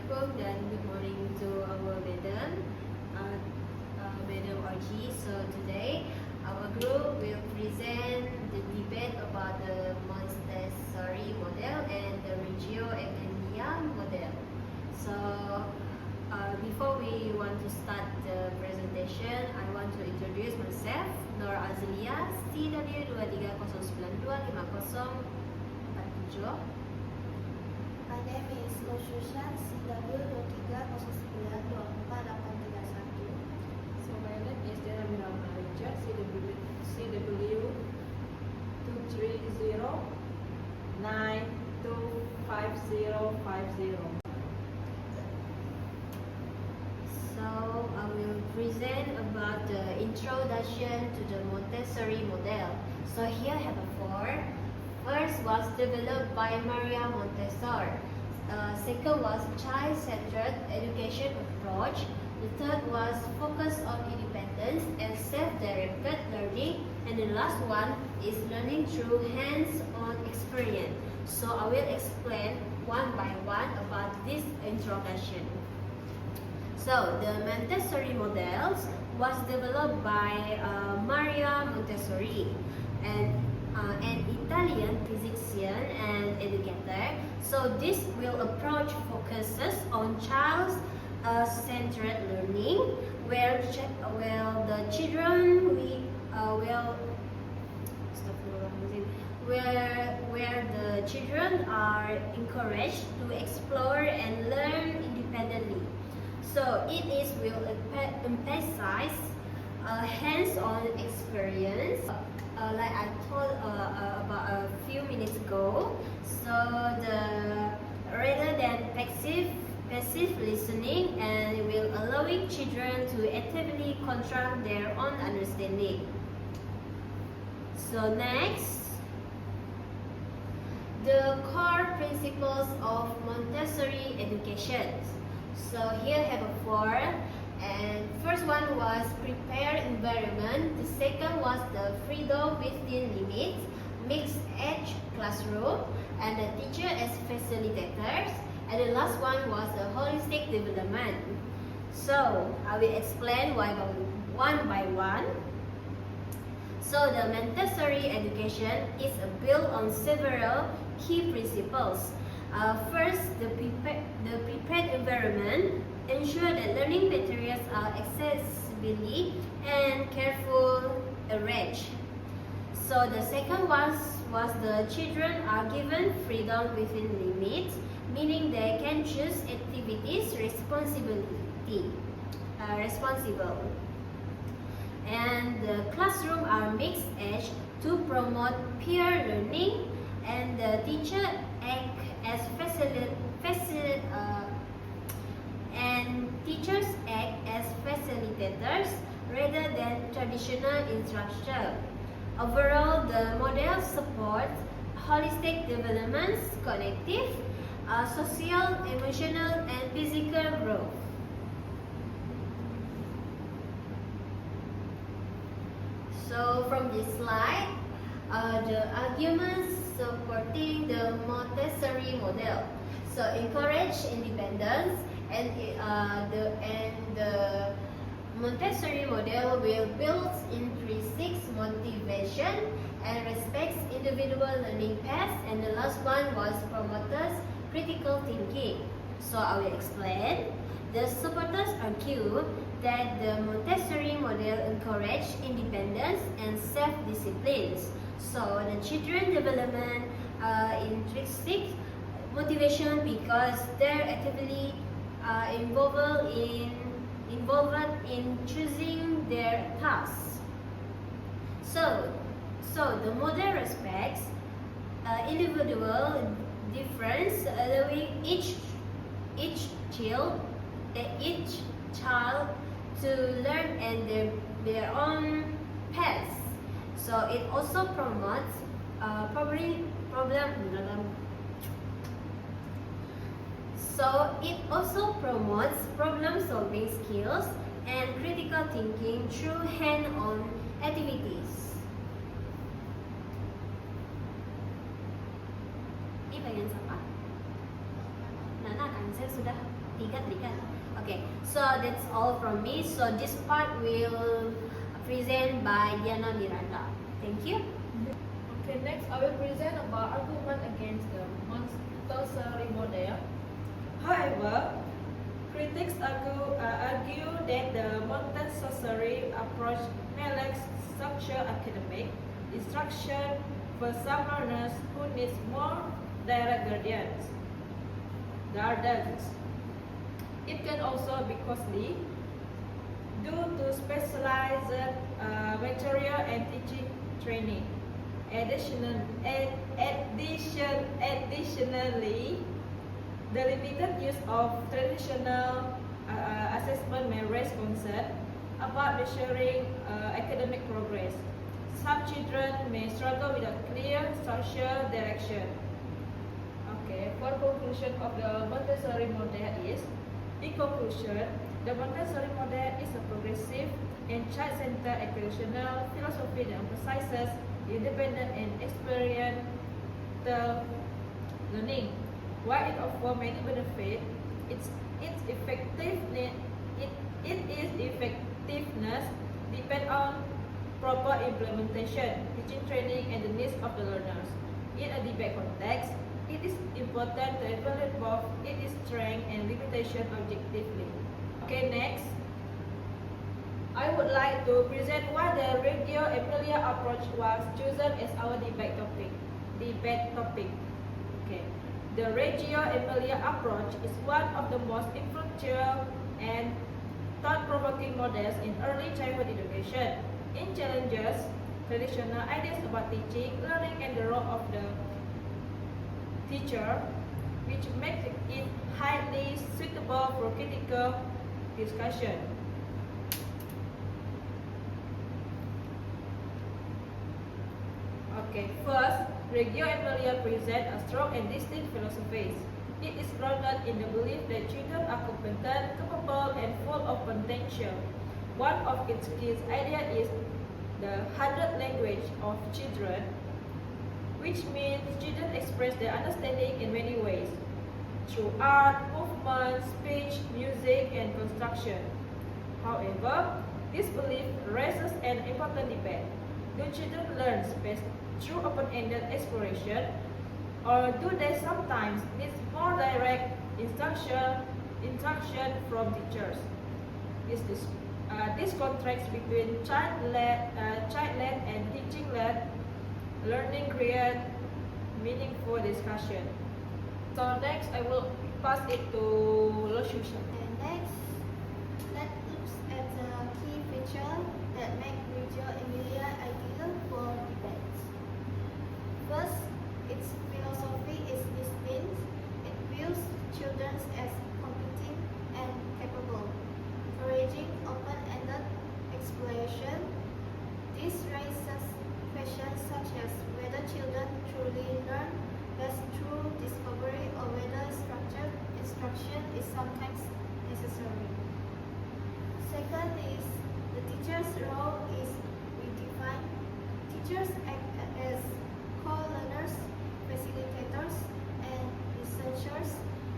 Assalamualaikum dan good morning to our madam, Madam Archie. So today our group will present the debate about the Montessori model and the Reggio Emilia model. So before we want to start the presentation, I want to introduce myself, Nur Azlia, CW23925047. My name is Loshushan, CW23092481. So my name is Janamira Manager, CW2033925050. So I will present about the introduction to the Montessori model. So here I have four. First was developed by Maria Montessori. Second was child-centered education approach. The third was focus on independence and self-directed learning. And the last one is learning through hands-on experience. So I will explain one by one about this introduction. So the Montessori models was developed by Maria Montessori and an Italian physician and educator. So this will approach focuses on child-centered learning, where the children where the children are encouraged to explore and learn independently. So it will emphasize hands-on experience, like I told about a few minutes ago. So rather than passive listening, and will allowing children to actively construct their own understanding. So next, the core principles of Montessori education. So here I have four, and first one was prepare environment. The second was the freedom within limits, mixed age classroom, and the teacher as facilitators. And the last one was the holistic development. So I will explain one by one. So the Montessori education is built on several key principles. First, the prepared environment ensure that learning materials are accessibly and carefully arranged. So the second one was the children are given freedom within limits, meaning they can choose activities responsible. And the classroom are mixed age to promote peer learning, and the teacher act as teachers act as facilitators rather than traditional instruction. Overall, the model supports holistic development, cognitive, social, emotional, and physical growth. So from this slide, the arguments supporting the Montessori model. So encourage independence, and the Montessori model will build intrinsic motivation and respects individual learning paths. And the last one was promotes critical thinking. So I will explain. The supporters argue that the Montessori model encourages independence and self-discipline. So the children development intrinsic motivation because they're actively involved in choosing their tasks. So the model respects individual difference, allowing each child to learn and their own paths. So it also promotes problem-solving skills and critical thinking through hand-on activities. Ini bagian siapa? Nana kan, saya sudah Tiga tadi kan? Okay, so that's all from me. So this part will present by Diana Miranda. Thank you. Okay, next I will present about argument against the Montessori model. However, critics argue that the Montessori approach may lack structured academic instruction for some learners who need more direct guidance. It can also be costly due to specialized material and teaching training. Additionally, the limited use of traditional assessment may raise concern about measuring academic progress. Some children may struggle with a clear structural direction. Okay, for conclusion of the Montessori model is, in conclusion, the Montessori model is a progressive and child-centered educational philosophy that emphasizes independent and experiential learning. While it offers many benefits, its effectiveness depends on proper implementation, teaching training, and the needs of the learners. In a debate context, it is important to evaluate both its strength and limitation objectively. Okay, next, I would like to present why the Reggio Emilia approach was chosen as our debate topic. Okay. The Reggio Emilia approach is one of the most influential and thought-provoking models in early childhood education. It challenges traditional ideas about teaching, learning, and the role of the teacher, which makes it highly suitable for critical discussion. Okay, first, Reggio Emilia presents a strong and distinct philosophy. It is grounded in the belief that children are competent, capable, and full of potential. One of its key ideas is the 100 language of children, which means children express their understanding in many ways, through art, movement, speech, music, and construction. However, this belief raises an important debate. Do children learn best through open-ended exploration, or do they sometimes need more direct instruction from teachers? This contrast between child-led and teaching-led learning create meaningful discussion. So next, I will pass it to Loshusha. And next, let's look at the key features that make Reggio Emilia ideal for debates. First, its philosophy is distinct. It views children as competent and capable, encouraging open-ended exploration. This raises questions such as whether children truly learn best through discovery or whether structured instruction is sometimes necessary. Second is the teacher's role is redefined. Teachers act as co-learners, facilitators, and researchers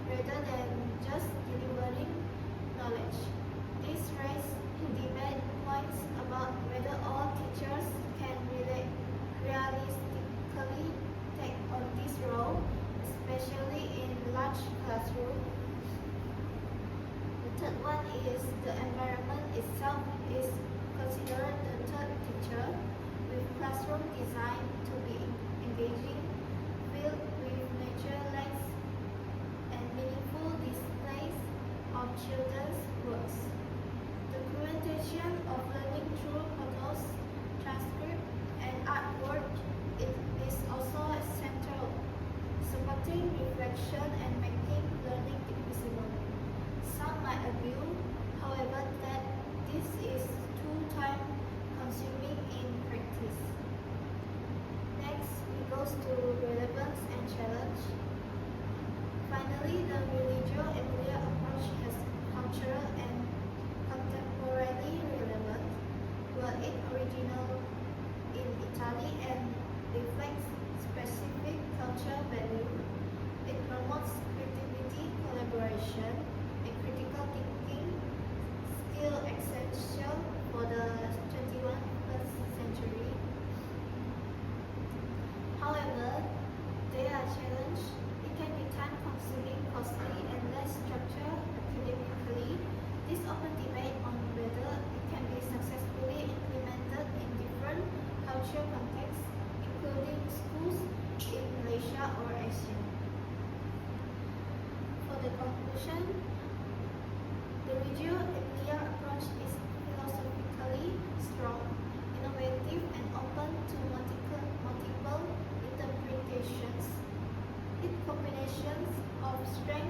rather than just delivering knowledge. This raises debate points about whether all teachers can realistically take on this role, especially in large classrooms. The third one is the environment itself is considered the third teacher, with classroom designed to be engaging, filled with nature lakes, and meaningful displays of children's works. The presentation of learning through photos, transcript, and artwork is also central, supporting reflection and making learning visible. Some might argue, however, that this is too time-consuming in practice. Next, we go to relevance and challenge. Finally, the Reggio Emilia approach has cultural and contemporary relevance. While it originated in Italy and reflects specific cultural value, it promotes creativity, collaboration, conclusion, the Reggio Emilia approach is philosophically strong, innovative, and open to multiple interpretations. Its combinations of strength